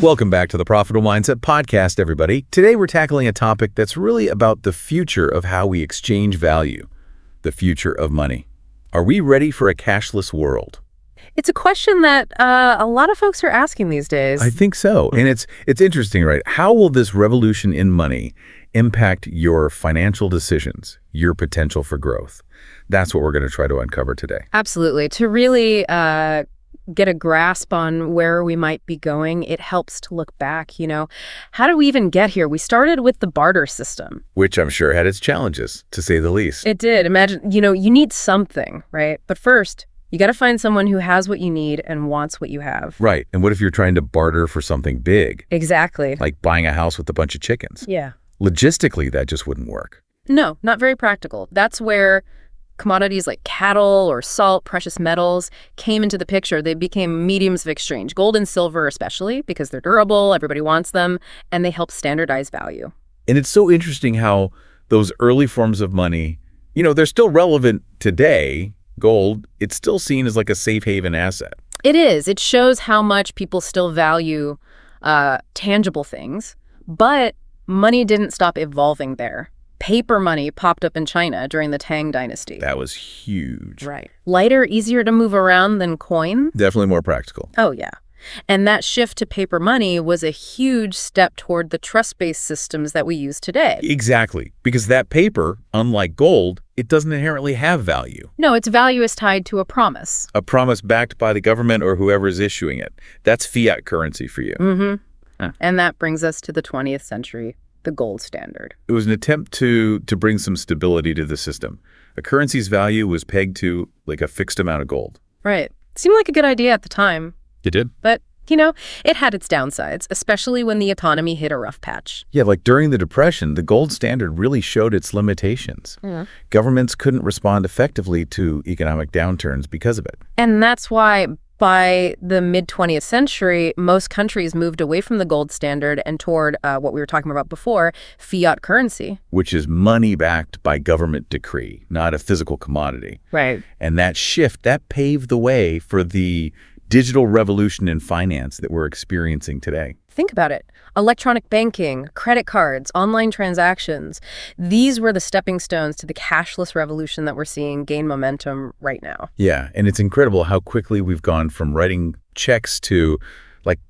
Welcome back to the Profitable Mindset Podcast, everybody. Today we're tackling a topic that's really about the future of how we exchange value, the future of money. Are we ready for a cashless world? It's a question that a lot of folks are asking these days. I think so. And it's interesting, right? How will this revolution in money impact your financial decisions, your potential for growth? That's what we're going to try to uncover today. Absolutely. To really get a grasp on where we might be going, it helps to look back, How did we even get here? We started with the barter system. Which I'm sure had its challenges, to say the least. It did. Imagine, you need something, right? But first, you got to find someone who has what you need and wants what you have. Right. And what if you're trying to barter for something big? Exactly. Like buying a house with a bunch of chickens. Yeah. Logistically, that just wouldn't work. No, not very practical. That's where commodities like cattle or salt, precious metals came into the picture. They became mediums of exchange, gold and silver especially, because they're durable, everybody wants them, and they help standardize value. And it's so interesting how those early forms of money, they're still relevant today. Gold, it's still seen as like a safe haven asset. It is. It shows how much people still value tangible things, but money didn't stop evolving there. Paper money popped up in China during the Tang Dynasty. That was huge. Right. Lighter, easier to move around than coin. Definitely more practical. Oh, yeah. And that shift to paper money was a huge step toward the trust-based systems that we use today. Exactly. Because that paper, unlike gold, it doesn't inherently have value. No, its value is tied to a promise. A promise backed by the government or whoever is issuing it. That's fiat currency for you. Mm-hmm. And that brings us to the 20th century. The gold standard. It was an attempt to bring some stability to the system. A currency's value was pegged to like a fixed amount of gold. Right. Seemed like a good idea at the time. It did. But, it had its downsides, especially when the economy hit a rough patch. Yeah, like during the Depression, the gold standard really showed its limitations. Mm. Governments couldn't respond effectively to economic downturns because of it. And that's why by the mid-20th century, most countries moved away from the gold standard and toward what we were talking about before, fiat currency. Which is money backed by government decree, not a physical commodity. Right. And that shift, that paved the way for the digital revolution in finance that we're experiencing today. Think about it. Electronic banking, credit cards, online transactions. These were the stepping stones to the cashless revolution that we're seeing gain momentum right now. Yeah, and it's incredible how quickly we've gone from writing checks to like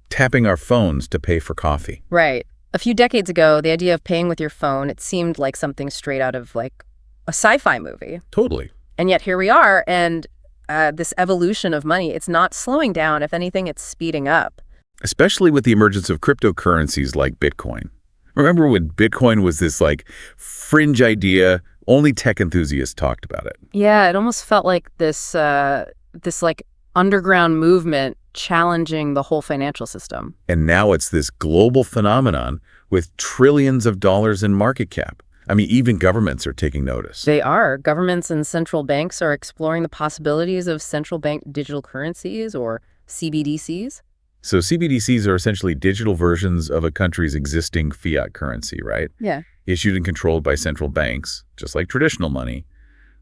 tapping our phones to pay for coffee. Right. A few decades ago, the idea of paying with your phone, it seemed like something straight out of like a sci-fi movie. Totally. And yet here we are, and this evolution of money, it's not slowing down. If anything, it's speeding up. Especially with the emergence of cryptocurrencies like Bitcoin. Remember when Bitcoin was this like fringe idea, only tech enthusiasts talked about it. Yeah, it almost felt like this like underground movement challenging the whole financial system. And now it's this global phenomenon with trillions of dollars in market cap. I mean, even governments are taking notice. They are. Governments and central banks are exploring the possibilities of central bank digital currencies, or CBDCs. So CBDCs are essentially digital versions of a country's existing fiat currency, right? Yeah. Issued and controlled by central banks, just like traditional money.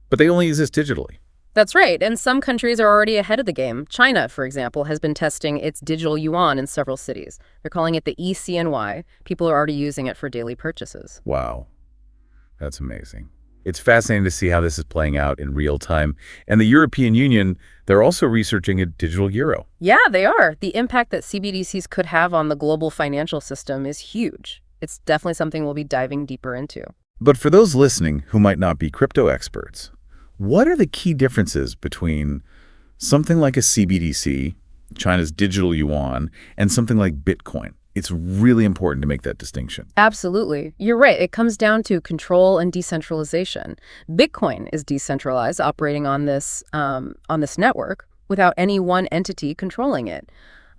But they only exist digitally. That's right. And some countries are already ahead of the game. China, for example, has been testing its digital yuan in several cities. They're calling it the eCNY. People are already using it for daily purchases. Wow. That's amazing. It's fascinating to see how this is playing out in real time. And the European Union, they're also researching a digital euro. Yeah, they are. The impact that CBDCs could have on the global financial system is huge. It's definitely something we'll be diving deeper into. But for those listening who might not be crypto experts, what are the key differences between something like a CBDC, China's digital yuan, and something like Bitcoin? It's really important to make that distinction. Absolutely. You're right. It comes down to control and decentralization. Bitcoin is decentralized, operating on this network without any one entity controlling it.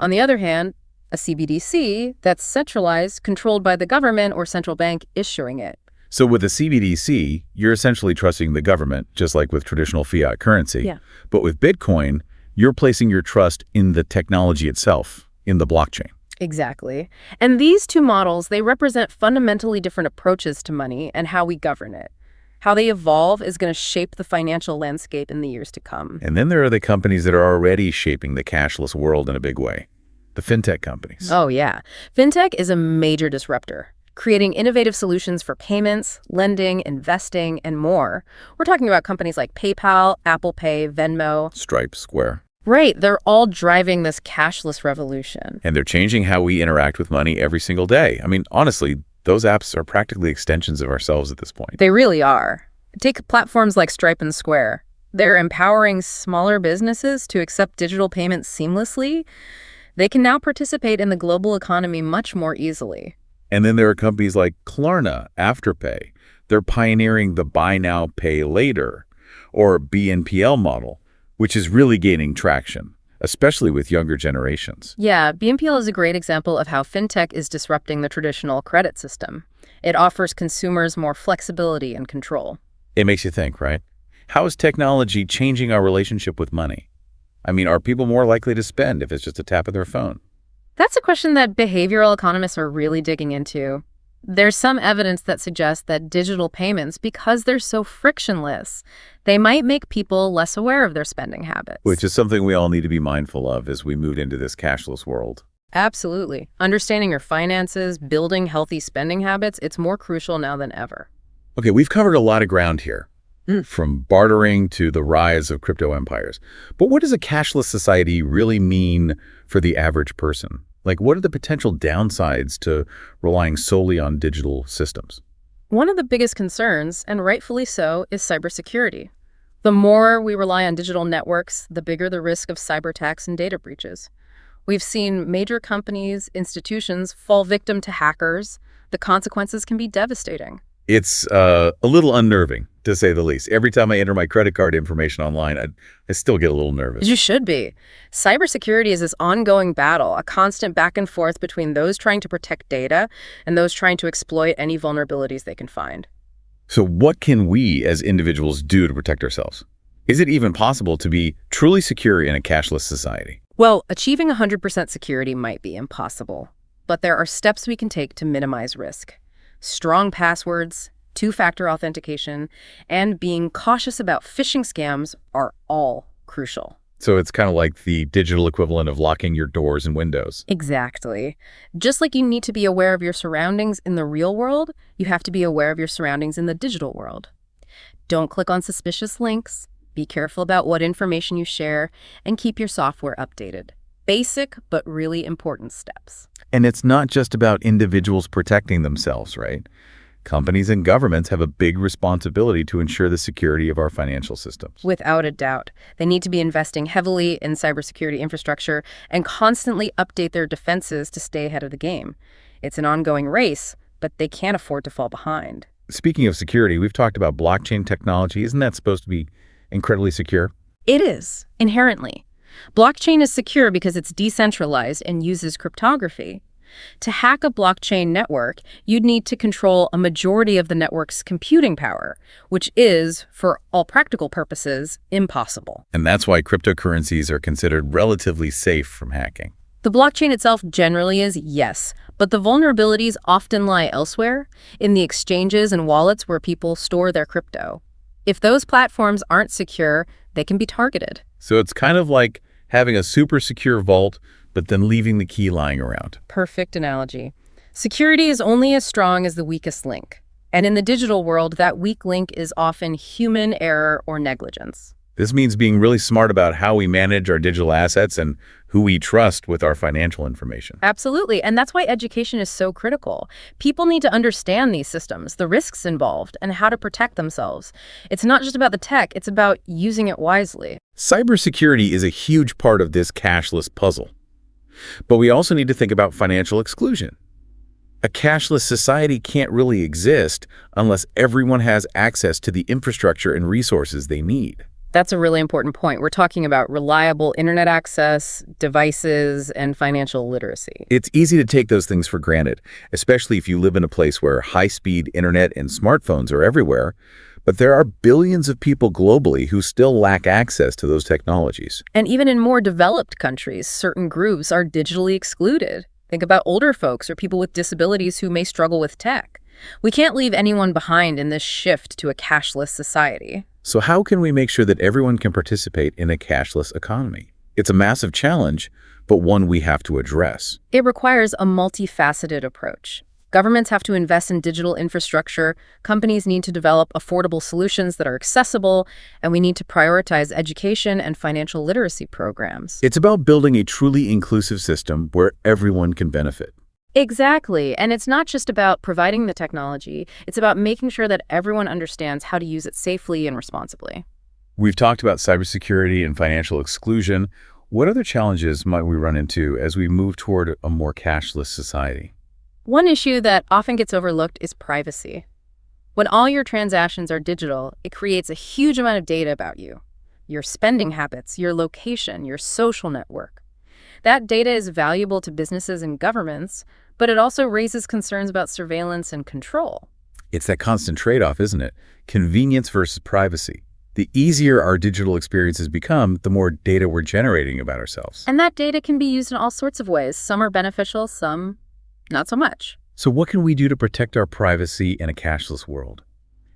On the other hand, a CBDC that's centralized, controlled by the government or central bank issuing it. So with a CBDC, you're essentially trusting the government, just like with traditional fiat currency. Yeah. But with Bitcoin, you're placing your trust in the technology itself, in the blockchain. Exactly. And these two models, they represent fundamentally different approaches to money and how we govern it. How they evolve is going to shape the financial landscape in the years to come. And then there are the companies that are already shaping the cashless world in a big way. the fintech companies. Oh, yeah. Fintech is a major disruptor, creating innovative solutions for payments, lending, investing, and more. We're talking about companies like PayPal, Apple Pay, Venmo. Stripe, Square. Right, they're all driving this cashless revolution. And they're changing how we interact with money every single day. I mean, honestly, those apps are practically extensions of ourselves at this point. They really are. Take platforms like Stripe and Square. They're empowering smaller businesses to accept digital payments seamlessly. They can now participate in the global economy much more easily. And then there are companies like Klarna, Afterpay. They're pioneering the buy now, pay later, or BNPL model, which is really gaining traction, especially with younger generations. Yeah, BNPL is a great example of how fintech is disrupting the traditional credit system. It offers consumers more flexibility and control. It makes you think, right? How is technology changing our relationship with money? I mean, are people more likely to spend if it's just a tap of their phone? That's a question that behavioral economists are really digging into. There's some evidence that suggests that digital payments, because they're so frictionless, they might make people less aware of their spending habits. Which is something we all need to be mindful of as we move into this cashless world. Absolutely. Understanding your finances, building healthy spending habits, it's more crucial now than ever. Okay, we've covered a lot of ground here, from bartering to the rise of crypto empires. But what does a cashless society really mean for the average person? Like, what are the potential downsides to relying solely on digital systems? One of the biggest concerns, and rightfully so, is cybersecurity. The more we rely on digital networks, the bigger the risk of cyber attacks and data breaches. We've seen major companies, institutions fall victim to hackers. The consequences can be devastating. It's a little unnerving, to say the least. Every time I enter my credit card information online, I still get a little nervous. You should be. Cybersecurity is this ongoing battle, a constant back and forth between those trying to protect data and those trying to exploit any vulnerabilities they can find. So what can we as individuals do to protect ourselves? Is it even possible to be truly secure in a cashless society? Well, achieving 100% security might be impossible, but there are steps we can take to minimize risk. Strong passwords, two-factor authentication, and being cautious about phishing scams are all crucial. So it's kind of like the digital equivalent of locking your doors and windows. Exactly. Just like you need to be aware of your surroundings in the real world, you have to be aware of your surroundings in the digital world. Don't click on suspicious links, be careful about what information you share, and keep your software updated. Basic, but really important steps. And it's not just about individuals protecting themselves, right? Companies and governments have a big responsibility to ensure the security of our financial systems. Without a doubt. They need to be investing heavily in cybersecurity infrastructure and constantly update their defenses to stay ahead of the game. It's an ongoing race, but they can't afford to fall behind. Speaking of security, we've talked about blockchain technology. Isn't that supposed to be incredibly secure? It is, inherently. Blockchain is secure because it's decentralized and uses cryptography. To hack a blockchain network, you'd need to control a majority of the network's computing power, which is, for all practical purposes, impossible. And that's why cryptocurrencies are considered relatively safe from hacking. The blockchain itself generally is, yes, but the vulnerabilities often lie elsewhere, in the exchanges and wallets where people store their crypto. If those platforms aren't secure, they can be targeted. So it's kind of like having a super secure vault, but then leaving the key lying around. Perfect analogy. Security is only as strong as the weakest link. And in the digital world, that weak link is often human error or negligence. This means being really smart about how we manage our digital assets and who we trust with our financial information. Absolutely. And that's why education is so critical. People need to understand these systems, the risks involved, and how to protect themselves. It's not just about the tech, it's about using it wisely. Cybersecurity is a huge part of this cashless puzzle. But we also need to think about financial exclusion. A cashless society can't really exist unless everyone has access to the infrastructure and resources they need. That's a really important point. We're talking about reliable internet access, devices, and financial literacy. It's easy to take those things for granted, especially if you live in a place where high-speed internet and smartphones are everywhere. But there are billions of people globally who still lack access to those technologies. And even in more developed countries, certain groups are digitally excluded. Think about older folks or people with disabilities who may struggle with tech. We can't leave anyone behind in this shift to a cashless society. So how can we make sure that everyone can participate in a cashless economy? It's a massive challenge, but one we have to address. It requires a multifaceted approach. Governments have to invest in digital infrastructure, companies need to develop affordable solutions that are accessible, and we need to prioritize education and financial literacy programs. It's about building a truly inclusive system where everyone can benefit. Exactly. And it's not just about providing the technology, it's about making sure that everyone understands how to use it safely and responsibly. We've talked about cybersecurity and financial exclusion. What other challenges might we run into as we move toward a more cashless society? One issue that often gets overlooked is privacy. When all your transactions are digital, it creates a huge amount of data about you, your spending habits, your location, your social network. That data is valuable to businesses and governments, but it also raises concerns about surveillance and control. It's that constant trade-off, isn't it? Convenience versus privacy. The easier our digital experiences become, the more data we're generating about ourselves. And that data can be used in all sorts of ways. Some are beneficial, some not so much. So what can we do to protect our privacy in a cashless world?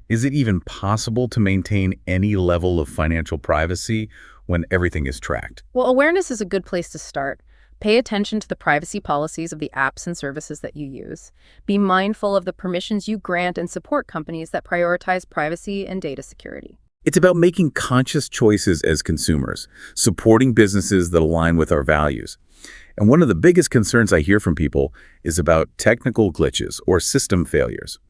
Is it even possible to maintain any level of financial privacy when everything is tracked? Well, awareness is a good place to start. Pay attention to the privacy policies of the apps and services that you use. Be mindful of the permissions you grant and support companies that prioritize privacy and data security. It's about making conscious choices as consumers, supporting businesses that align with our values. And one of the biggest concerns I hear from people is about technical glitches or system failures.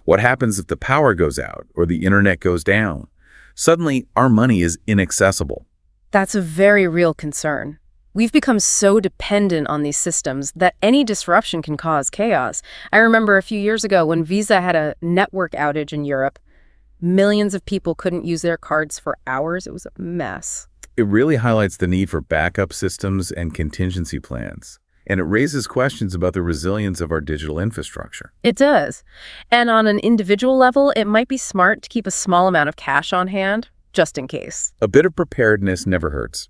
What happens if the power goes out or the internet goes down? Suddenly, our money is inaccessible. That's a very real concern. We've become so dependent on these systems that any disruption can cause chaos. I remember a few years ago when Visa had a network outage in Europe. Millions of people couldn't use their cards for hours. It was a mess. It really highlights the need for backup systems and contingency plans. And it raises questions about the resilience of our digital infrastructure. It does. And on an individual level, it might be smart to keep a small amount of cash on hand, just in case. A bit of preparedness never hurts.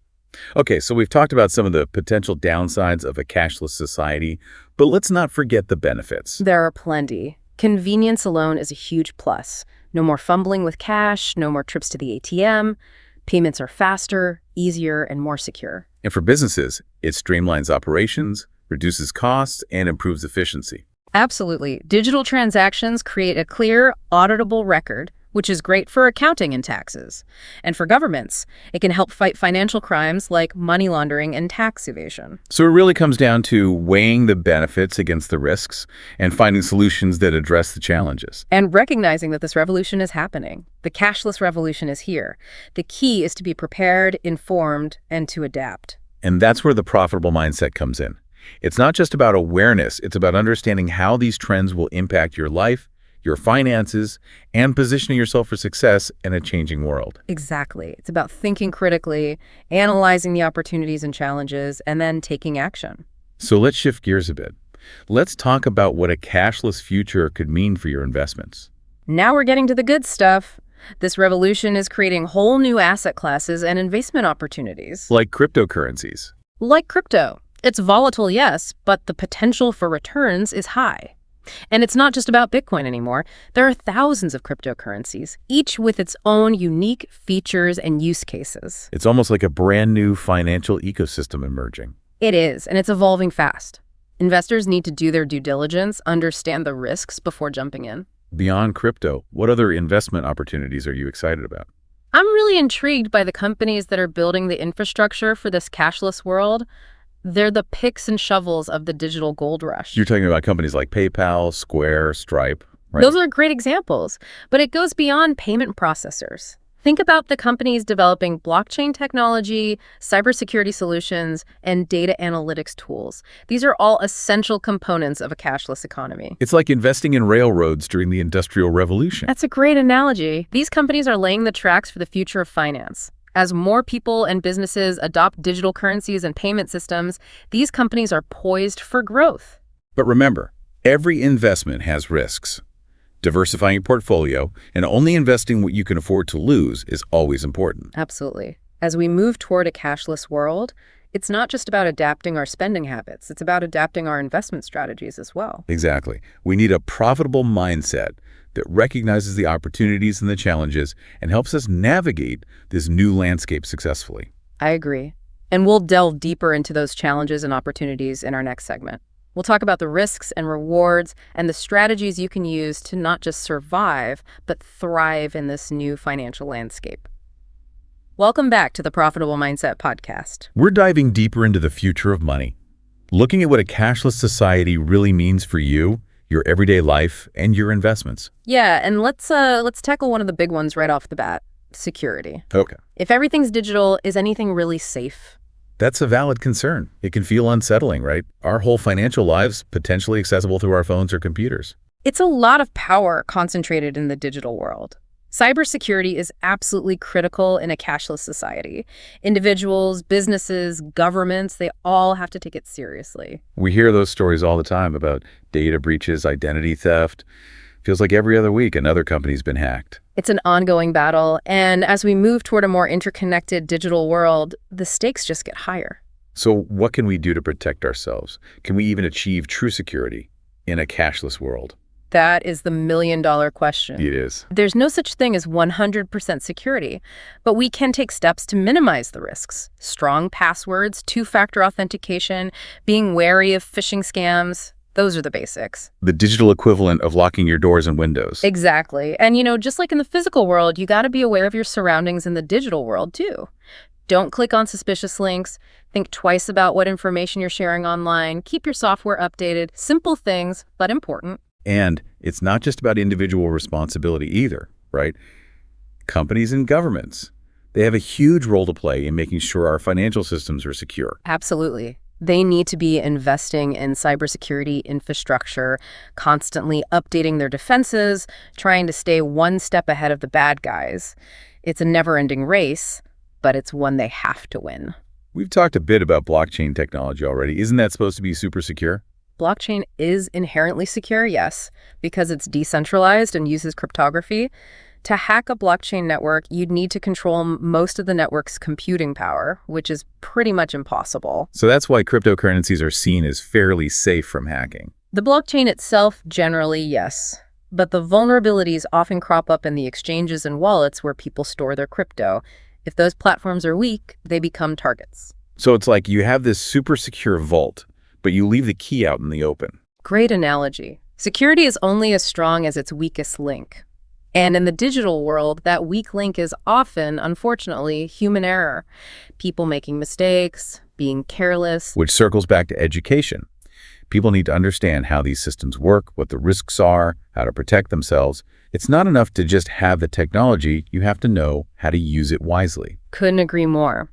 Okay, so we've talked about some of the potential downsides of a cashless society, but let's not forget the benefits. There are plenty. Convenience alone is a huge plus. No more fumbling with cash, no more trips to the ATM. Payments are faster, easier, and more secure. And for businesses, it streamlines operations, reduces costs, and improves efficiency. Absolutely. Digital transactions create a clear, auditable record, which is great for accounting and taxes. And for governments, it can help fight financial crimes like money laundering and tax evasion. So it really comes down to weighing the benefits against the risks and finding solutions that address the challenges. And recognizing that this revolution is happening. The cashless revolution is here. The key is to be prepared, informed, and to adapt. And that's where the profitable mindset comes in. It's not just about awareness, it's about understanding how these trends will impact your life, your finances, and positioning yourself for success in a changing world. Exactly. It's about thinking critically, analyzing the opportunities and challenges, and then taking action. So let's shift gears a bit. Let's talk about what a cashless future could mean for your investments. Now we're getting to the good stuff. This revolution is creating whole new asset classes and investment opportunities. Like cryptocurrencies. Like crypto. It's volatile, yes, but the potential for returns is high. And it's not just about Bitcoin anymore. There are thousands of cryptocurrencies, each with its own unique features and use cases. It's almost like a brand new financial ecosystem emerging. It is, and it's evolving fast. Investors need to do their due diligence, understand the risks before jumping in. Beyond crypto, what other investment opportunities are you excited about? I'm really intrigued by the companies that are building the infrastructure for this cashless world. They're the picks and shovels of the digital gold rush. You're talking about companies like PayPal, Square, Stripe, right? Those are great examples, but it goes beyond payment processors. Think about the companies developing blockchain technology, cybersecurity solutions, and data analytics tools. These are all essential components of a cashless economy. It's like investing in railroads during the Industrial Revolution. That's a great analogy. These companies are laying the tracks for the future of finance. As more people and businesses adopt digital currencies and payment systems, these companies are poised for growth. But remember, every investment has risks. Diversifying your portfolio and only investing what you can afford to lose is always important. Absolutely. As we move toward a cashless world, it's not just about adapting our spending habits. It's about adapting our investment strategies as well. Exactly. We need a profitable mindset that recognizes the opportunities and the challenges and helps us navigate this new landscape successfully. I agree. And we'll delve deeper into those challenges and opportunities in our next segment. We'll talk about the risks and rewards and the strategies you can use to not just survive, but thrive in this new financial landscape. Welcome back to the Profitable Mindset Podcast. We're diving deeper into the future of money, looking at what a cashless society really means for you, your everyday life, and your investments. Yeah, and let's tackle one of the big ones right off the bat, security. Okay. If everything's digital, is anything really safe? That's a valid concern. It can feel unsettling, right? Our whole financial lives potentially accessible through our phones or computers. It's a lot of power concentrated in the digital world. Cybersecurity is absolutely critical in a cashless society. Individuals, businesses, governments, they all have to take it seriously. We hear those stories all the time about data breaches, identity theft. Feels like every other week another company's been hacked. It's an ongoing battle, and as we move toward a more interconnected digital world, the stakes just get higher. So what can we do to protect ourselves? Can we even achieve true security in a cashless world? That is the million-dollar question. It is. There's no such thing as 100% security, but we can take steps to minimize the risks. Strong passwords, two-factor authentication, being wary of phishing scams. Those are the basics. The digital equivalent of locking your doors and windows. Exactly. And, just like in the physical world, you got to be aware of your surroundings in the digital world, too. Don't click on suspicious links. Think twice about what information you're sharing online. Keep your software updated. Simple things, but important. And it's not just about individual responsibility either, right? Companies and governments, they have a huge role to play in making sure our financial systems are secure. Absolutely. They need to be investing in cybersecurity infrastructure, constantly updating their defenses, trying to stay one step ahead of the bad guys. It's a never-ending race, but it's one they have to win. We've talked a bit about blockchain technology already. Isn't that supposed to be super secure? Blockchain is inherently secure, yes, because it's decentralized and uses cryptography. To hack a blockchain network, you'd need to control most of the network's computing power, which is pretty much impossible. So that's why cryptocurrencies are seen as fairly safe from hacking. The blockchain itself, generally, yes. But the vulnerabilities often crop up in the exchanges and wallets where people store their crypto. If those platforms are weak, they become targets. So it's like you have this super secure vault, but you leave the key out in the open. Great analogy. Security is only as strong as its weakest link. And in the digital world, that weak link is often, unfortunately, human error. People making mistakes, being careless. Which circles back to education. People need to understand how these systems work, what the risks are, how to protect themselves. It's not enough to just have the technology. You have to know how to use it wisely. Couldn't agree more.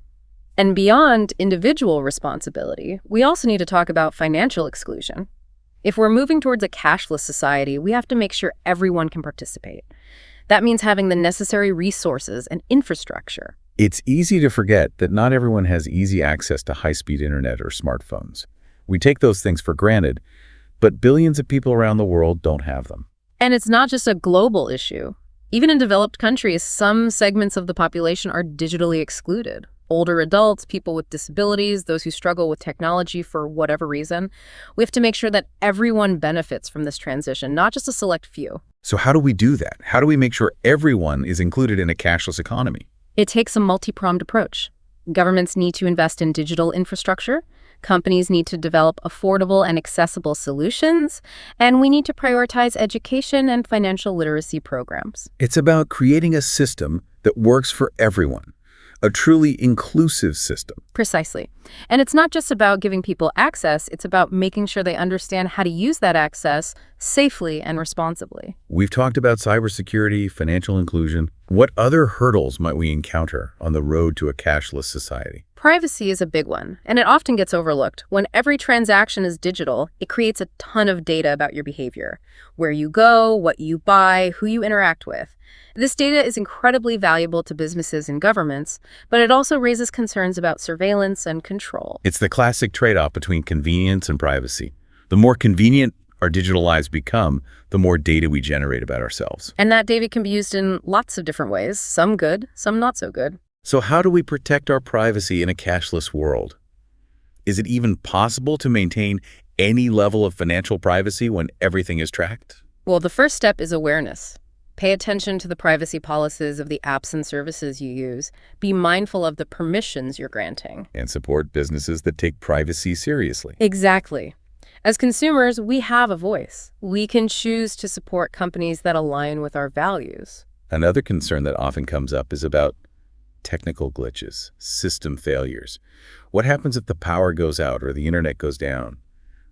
And beyond individual responsibility, we also need to talk about financial exclusion. If we're moving towards a cashless society, we have to make sure everyone can participate. That means having the necessary resources and infrastructure. It's easy to forget that not everyone has easy access to high-speed internet or smartphones. We take those things for granted, but billions of people around the world don't have them. And it's not just a global issue. Even in developed countries, some segments of the population are digitally excluded. Older adults, people with disabilities, those who struggle with technology for whatever reason. We have to make sure that everyone benefits from this transition, not just a select few. So how do we do that? How do we make sure everyone is included in a cashless economy? It takes a multi-pronged approach. Governments need to invest in digital infrastructure. Companies need to develop affordable and accessible solutions. And we need to prioritize education and financial literacy programs. It's about creating a system that works for everyone. A truly inclusive system. Precisely. And it's not just about giving people access, it's about making sure they understand how to use that access safely and responsibly. We've talked about cybersecurity, financial inclusion. What other hurdles might we encounter on the road to a cashless society? Privacy is a big one, and it often gets overlooked. When every transaction is digital, it creates a ton of data about your behavior, where you go, what you buy, who you interact with. This data is incredibly valuable to businesses and governments, but it also raises concerns about surveillance and control. It's the classic trade-off between convenience and privacy. The more convenient our digital lives become, the more data we generate about ourselves. And that data can be used in lots of different ways, some good, some not so good. So how do we protect our privacy in a cashless world? Is it even possible to maintain any level of financial privacy when everything is tracked? Well, the first step is awareness. Pay attention to the privacy policies of the apps and services you use. Be mindful of the permissions you're granting. And support businesses that take privacy seriously. Exactly. As consumers, we have a voice. We can choose to support companies that align with our values. Another concern that often comes up is about technical glitches, system failures. What happens if the power goes out or the internet goes down?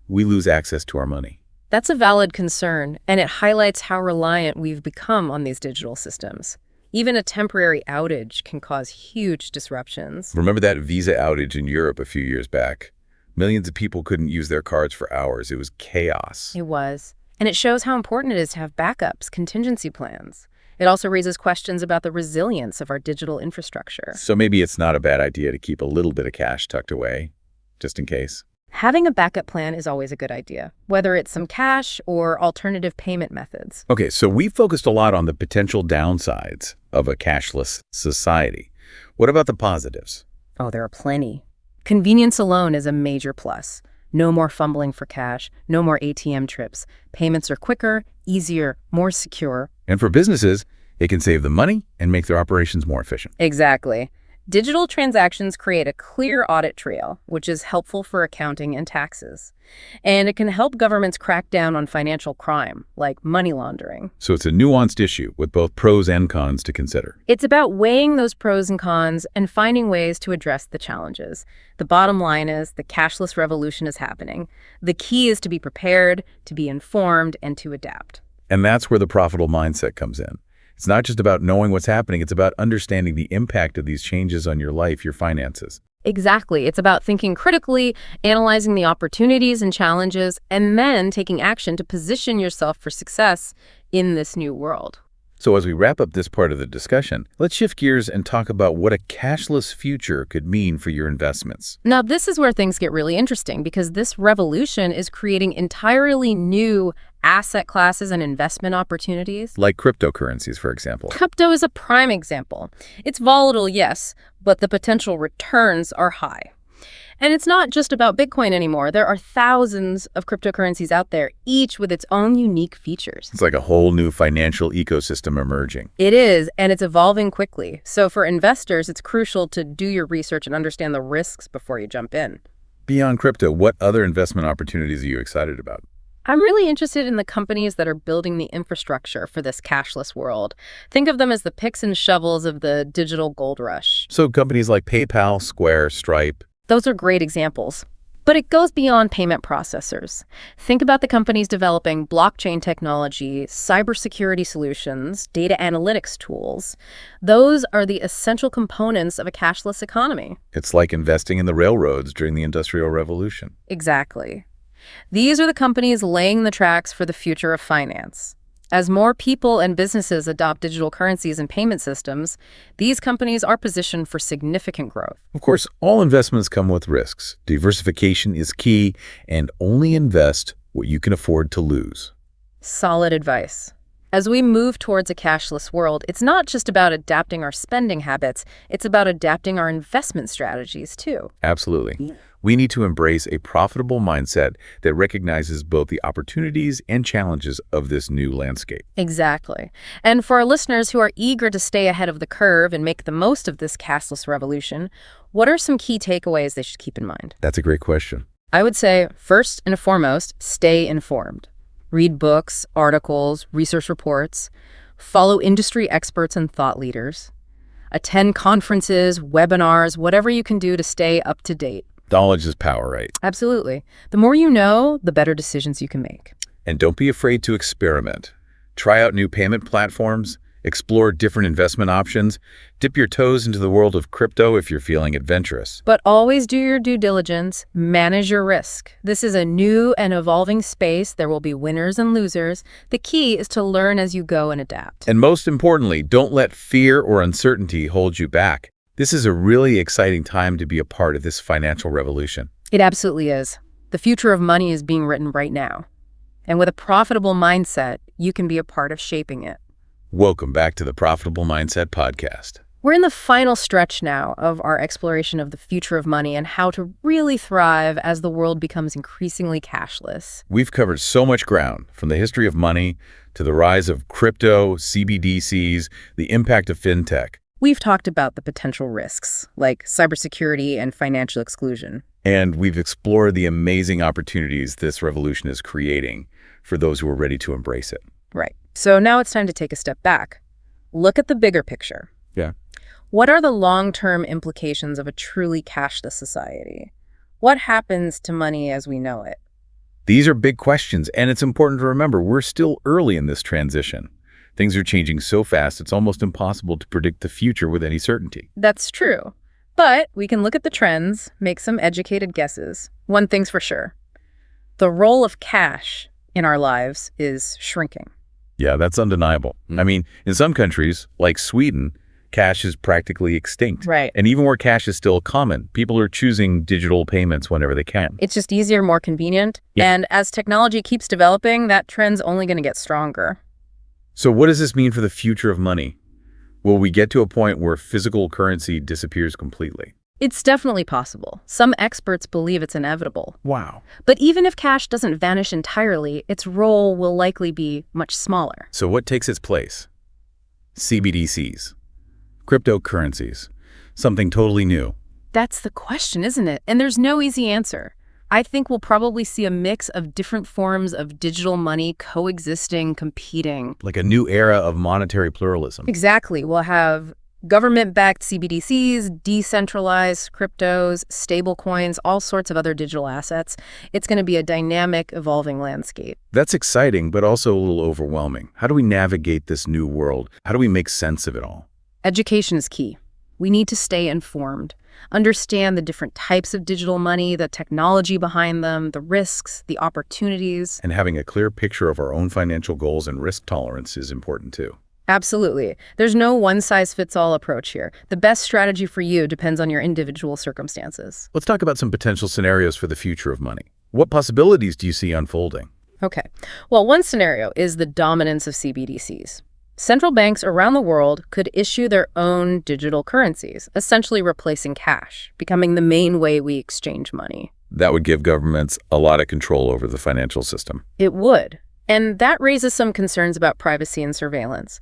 We lose access to our money. That's a valid concern, and it highlights how reliant we've become on these digital systems. Even a temporary outage can cause huge disruptions. Remember that Visa outage in Europe a few years back? Millions of people couldn't use their cards for hours. It was chaos. It was. And it shows how important it is to have backups, contingency plans. It also raises questions about the resilience of our digital infrastructure. So maybe it's not a bad idea to keep a little bit of cash tucked away, just in case. Having a backup plan is always a good idea, whether it's some cash or alternative payment methods. Okay, so we focused a lot on the potential downsides of a cashless society. What about the positives? Oh, there are plenty. Convenience alone is a major plus. No more fumbling for cash, no more ATM trips. Payments are quicker, easier, more secure. And for businesses, it can save them money and make their operations more efficient. Exactly. Digital transactions create a clear audit trail, which is helpful for accounting and taxes. And it can help governments crack down on financial crime, like money laundering. So it's a nuanced issue with both pros and cons to consider. It's about weighing those pros and cons and finding ways to address the challenges. The bottom line is the cashless revolution is happening. The key is to be prepared, to be informed, and to adapt. And that's where the profitable mindset comes in. It's not just about knowing what's happening, it's about understanding the impact of these changes on your life, your finances. Exactly. It's about thinking critically, analyzing the opportunities and challenges, and then taking action to position yourself for success in this new world. So as we wrap up this part of the discussion, let's shift gears and talk about what a cashless future could mean for your investments. Now, this is where things get really interesting because this revolution is creating entirely new asset classes and investment opportunities. Like cryptocurrencies, for example. Crypto is a prime example. It's volatile, yes, but the potential returns are high. And it's not just about Bitcoin anymore. There are thousands of cryptocurrencies out there, each with its own unique features. It's like a whole new financial ecosystem emerging. It is, and it's evolving quickly. So for investors, it's crucial to do your research and understand the risks before you jump in. Beyond crypto, what other investment opportunities are you excited about? I'm really interested in the companies that are building the infrastructure for this cashless world. Think of them as the picks and shovels of the digital gold rush. So companies like PayPal, Square, Stripe. Those are great examples. But it goes beyond payment processors. Think about the companies developing blockchain technology, cybersecurity solutions, data analytics tools. Those are the essential components of a cashless economy. It's like investing in the railroads during the Industrial Revolution. Exactly. These are the companies laying the tracks for the future of finance. As more people and businesses adopt digital currencies and payment systems, these companies are positioned for significant growth. Of course, all investments come with risks. Diversification is key, and only invest what you can afford to lose. Solid advice. As we move towards a cashless world, it's not just about adapting our spending habits, it's about adapting our investment strategies too. Absolutely. We need to embrace a profitable mindset that recognizes both the opportunities and challenges of this new landscape. Exactly. And for our listeners who are eager to stay ahead of the curve and make the most of this cashless revolution, what are some key takeaways they should keep in mind? That's a great question. I would say, first and foremost, stay informed. Read books, articles, research reports. Follow industry experts and thought leaders. Attend conferences, webinars, whatever you can do to stay up to date. Knowledge is power, right? Absolutely. The more you know, the better decisions you can make. And don't be afraid to experiment. Try out new payment platforms, explore different investment options, dip your toes into the world of crypto if you're feeling adventurous. But always do your due diligence, manage your risk. This is a new and evolving space. There will be winners and losers. The key is to learn as you go and adapt. And most importantly, don't let fear or uncertainty hold you back. This is a really exciting time to be a part of this financial revolution. It absolutely is. The future of money is being written right now. And with a profitable mindset, you can be a part of shaping it. Welcome back to the Profitable Mindset Podcast. We're in the final stretch now of our exploration of the future of money and how to really thrive as the world becomes increasingly cashless. We've covered so much ground, from the history of money to the rise of crypto, CBDCs, the impact of fintech. We've talked about the potential risks, like cybersecurity and financial exclusion. And we've explored the amazing opportunities this revolution is creating for those who are ready to embrace it. Right. So now it's time to take a step back. Look at the bigger picture. Yeah. What are the long-term implications of a truly cashless society? What happens to money as we know it? These are big questions, and it's important to remember we're still early in this transition. Things are changing so fast, it's almost impossible to predict the future with any certainty. That's true. But we can look at the trends, make some educated guesses. One thing's for sure. The role of cash in our lives is shrinking. Yeah, that's undeniable. I mean, in some countries, like Sweden, cash is practically extinct. Right. And even where cash is still common, people are choosing digital payments whenever they can. It's just easier, more convenient. Yeah. And as technology keeps developing, that trend's only going to get stronger. So what does this mean for the future of money? Will we get to a point where physical currency disappears completely? It's definitely possible. Some experts believe it's inevitable. Wow. But even if cash doesn't vanish entirely, its role will likely be much smaller. So what takes its place? CBDCs, cryptocurrencies, something totally new. That's the question, isn't it? And there's no easy answer. I think we'll probably see a mix of different forms of digital money coexisting, competing. Like a new era of monetary pluralism. Exactly. We'll have government-backed CBDCs, decentralized cryptos, stablecoins, all sorts of other digital assets. It's going to be a dynamic, evolving landscape. That's exciting, but also a little overwhelming. How do we navigate this new world? How do we make sense of it all? Education is key. We need to stay informed, understand the different types of digital money, the technology behind them, the risks, the opportunities. And having a clear picture of our own financial goals and risk tolerance is important too. Absolutely. There's no one-size-fits-all approach here. The best strategy for you depends on your individual circumstances. Let's talk about some potential scenarios for the future of money. What possibilities do you see unfolding? Okay. Well, one scenario is the dominance of CBDCs. Central banks around the world could issue their own digital currencies, essentially replacing cash, becoming the main way we exchange money. That would give governments a lot of control over the financial system. It would. And that raises some concerns about privacy and surveillance.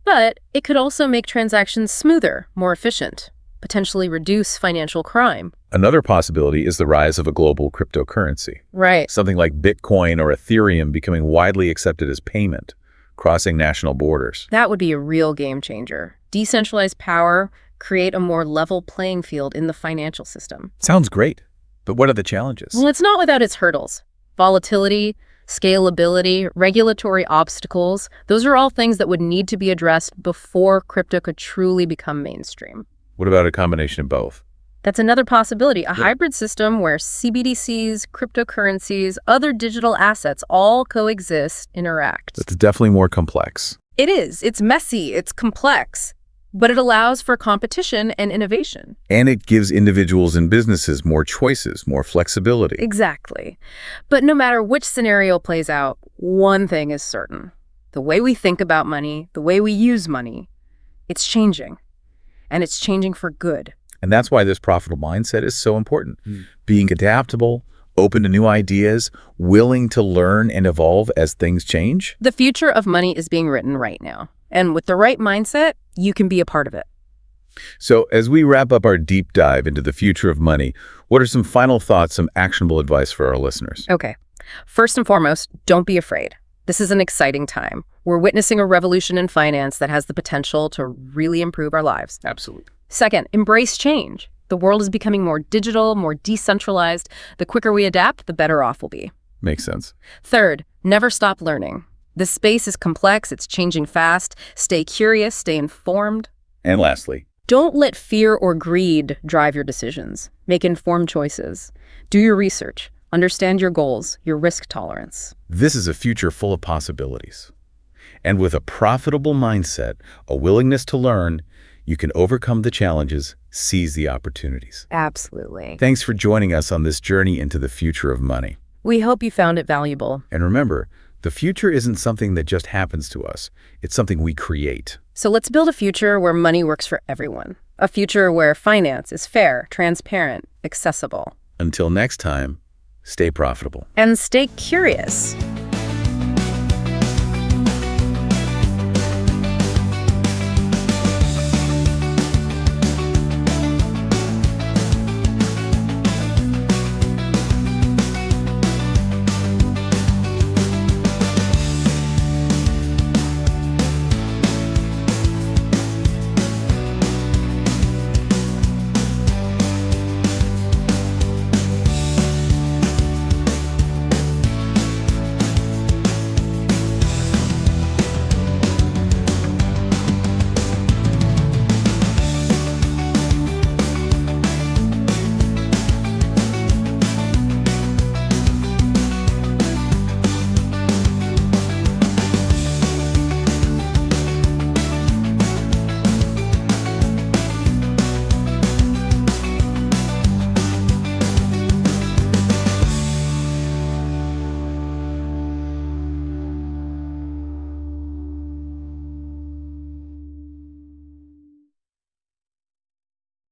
But it could also make transactions smoother, more efficient, potentially reduce financial crime. Another possibility is the rise of a global cryptocurrency. Right. Something like Bitcoin or Ethereum becoming widely accepted as payment, crossing national borders. That would be a real game changer. Decentralized power, create a more level playing field in the financial system. Sounds great, but what are the challenges? Well, it's not without its hurdles. Volatility, scalability, regulatory obstacles, those are all things that would need to be addressed before crypto could truly become mainstream. What about a combination of both? That's another possibility, a hybrid system where CBDCs, cryptocurrencies, other digital assets all coexist, interact. It's definitely more complex. It is. It's messy. It's complex. But it allows for competition and innovation. And it gives individuals and businesses more choices, more flexibility. Exactly. But no matter which scenario plays out, one thing is certain. The way we think about money, the way we use money, it's changing. And it's changing for good. And that's why this profitable mindset is so important. Being adaptable, open to new ideas, willing to learn and evolve as things change. The future of money is being written right now. And with the right mindset, you can be a part of it. So as we wrap up our deep dive into the future of money, what are some final thoughts, some actionable advice for our listeners? Okay. First and foremost, don't be afraid. This is an exciting time. We're witnessing a revolution in finance that has the potential to really improve our lives. Absolutely. Second, embrace change. The world is becoming more digital, more decentralized. The quicker we adapt, the better off we'll be. Makes sense. Third, never stop learning. The space is complex, it's changing fast. Stay curious, stay informed. And lastly, Don't let fear or greed drive your decisions. Make informed choices. Do your research. Understand your goals, your risk tolerance. this is a future full of possibilities. And with a profitable mindset, a willingness to learn, you can overcome the challenges, seize the opportunities. Absolutely. Thanks for joining us on this journey into the future of money. We hope you found it valuable. And remember, The future isn't something that just happens to us. It's something we create. So let's build a future where money works for everyone. A future where finance is fair, transparent, accessible. Until next time, stay profitable. And stay curious.